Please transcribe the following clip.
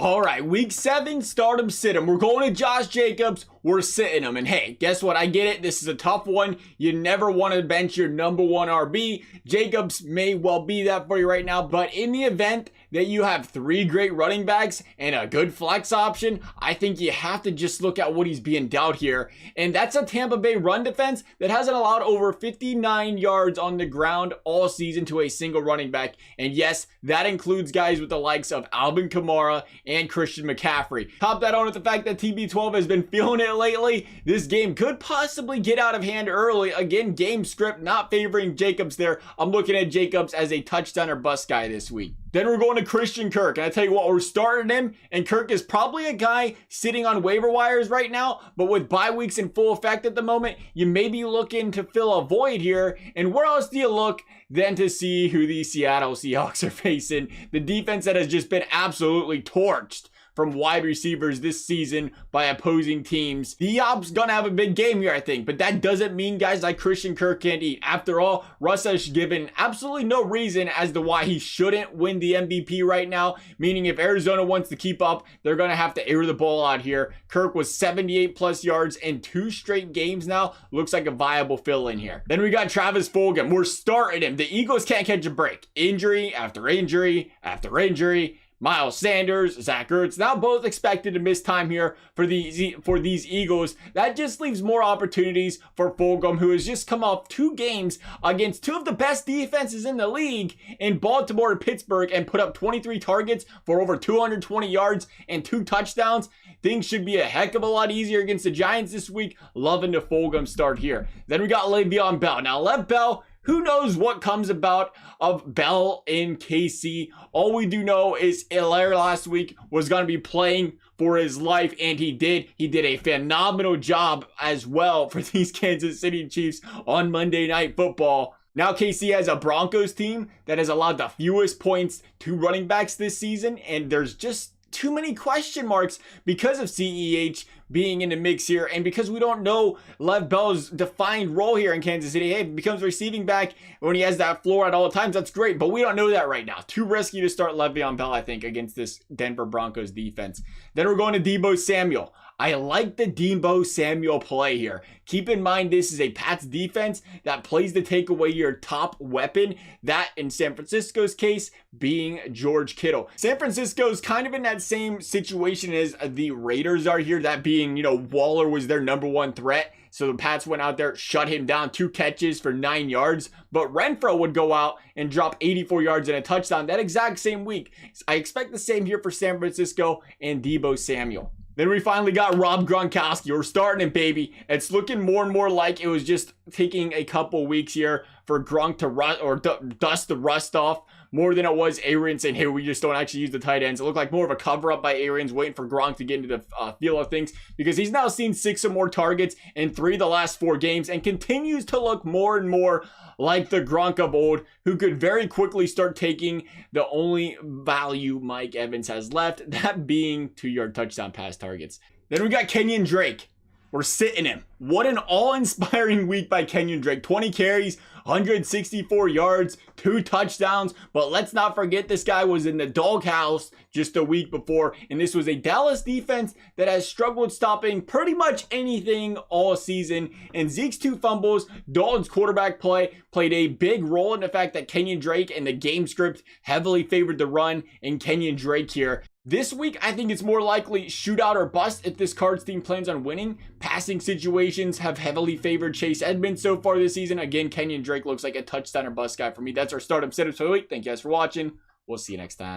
All right, week 7, start him, sit him. We're going to Josh Jacobs. We're sitting him. And hey, guess what? I get it. This is a tough one. You never want to bench your number 1 RB. Jacobs may well be that for you right now. But in the event that you have 3 great running backs and a good flex option, I think you have to just look at what he's being dealt here. And that's a Tampa Bay run defense that hasn't allowed over 59 yards on the ground all season to a single running back. And yes, that includes guys with the likes of Alvin Kamara and Christian McCaffrey. Top that on with the fact that TB12 has been feeling it lately. This game could possibly get out of hand early. Again, game script not favoring Jacobs there. I'm looking at Jacobs as a touchdown or bust guy this week. Then we're going to Christian Kirk. And I tell you what, we're starting him. And Kirk is probably a guy sitting on waiver wires right now. But with bye weeks in full effect at the moment, you may be looking to fill a void here. And where else do you look than to see who the Seattle Seahawks are facing? The defense that has just been absolutely torched from wide receivers this season by opposing teams. The Op's gonna have a big game here, I think, but that doesn't mean guys like Christian Kirk can't eat. After all, Russ has given absolutely no reason as to why he shouldn't win the MVP right now, meaning if Arizona wants to keep up, they're gonna have to air the ball out here. Kirk was 78 plus yards in 2 straight games now. Looks like a viable fill in here. Then we got Travis Fulgham. We're starting him. The Eagles can't catch a break. Injury after injury after injury. Miles Sanders, Zach Ertz, now both expected to miss time here for these Eagles. That just leaves more opportunities for Fulgham, who has just come off 2 games against 2 of the best defenses in the league in Baltimore and Pittsburgh and put up 23 targets for over 220 yards and 2 touchdowns. Things should be a heck of a lot easier against the Giants this week. Loving the Fulgham start here. Then we got Le'Veon Bell. Now, Lev Bell, who knows what comes about of Bell in KC? All we do know is Hilaire last week was going to be playing for his life, and he did. He did a phenomenal job as well for these Kansas City Chiefs on Monday Night Football. Now KC has a Broncos team that has allowed the fewest points to running backs this season, and there's just too many question marks because of CEH being in the mix here, and because we don't know Lev Bell's defined role here in Kansas City. Hey, if he becomes receiving back when he has that floor at all times, that's great, but we don't know that right now. Too risky to start Le'Veon Bell, I think, against this Denver Broncos defense. Then we're going to Deebo Samuel. I like the Deebo Samuel play here. Keep in mind, this is a Pats defense that plays to take away your top weapon. That, in San Francisco's case, being George Kittle. San Francisco's kind of in that same situation as the Raiders are here. That being, Waller was their number 1 threat. So the Pats went out there, shut him down, 2 catches for 9 yards. But Renfro would go out and drop 84 yards and a touchdown that exact same week. I expect the same here for San Francisco and Deebo Samuel. Then we finally got Rob Gronkowski. We're starting him, baby. It's looking more and more like it was just taking a couple weeks here for Gronk to dust the rust off more than it was Arians saying, hey, we just don't actually use the tight ends. It looked like more of a cover-up by Arians, waiting for Gronk to get into the feel of things, because he's now seen 6 or more targets in 3 of the last 4 games and continues to look more and more like the Gronk of old, who could very quickly start taking the only value Mike Evans has left, that being 2-yard touchdown pass targets. Then we got Kenyan Drake. We're sitting him. What an awe-inspiring week by Kenyan Drake. 20 carries, 164 yards, 2 touchdowns. But let's not forget, this guy was in the doghouse just a week before. And this was a Dallas defense that has struggled stopping pretty much anything all season. And Zeke's 2 fumbles, Dalton's quarterback play played a big role in the fact that Kenyan Drake and the game script heavily favored the run in Kenyan Drake here. This week, I think it's more likely shootout or bust if this Cards team plans on winning. Passing situations have heavily favored Chase Edmonds so far this season. Again, Kenyan Drake looks like a touchdown or bust guy for me. That's our start-up setup for the week. Thank you guys for watching. We'll see you next time.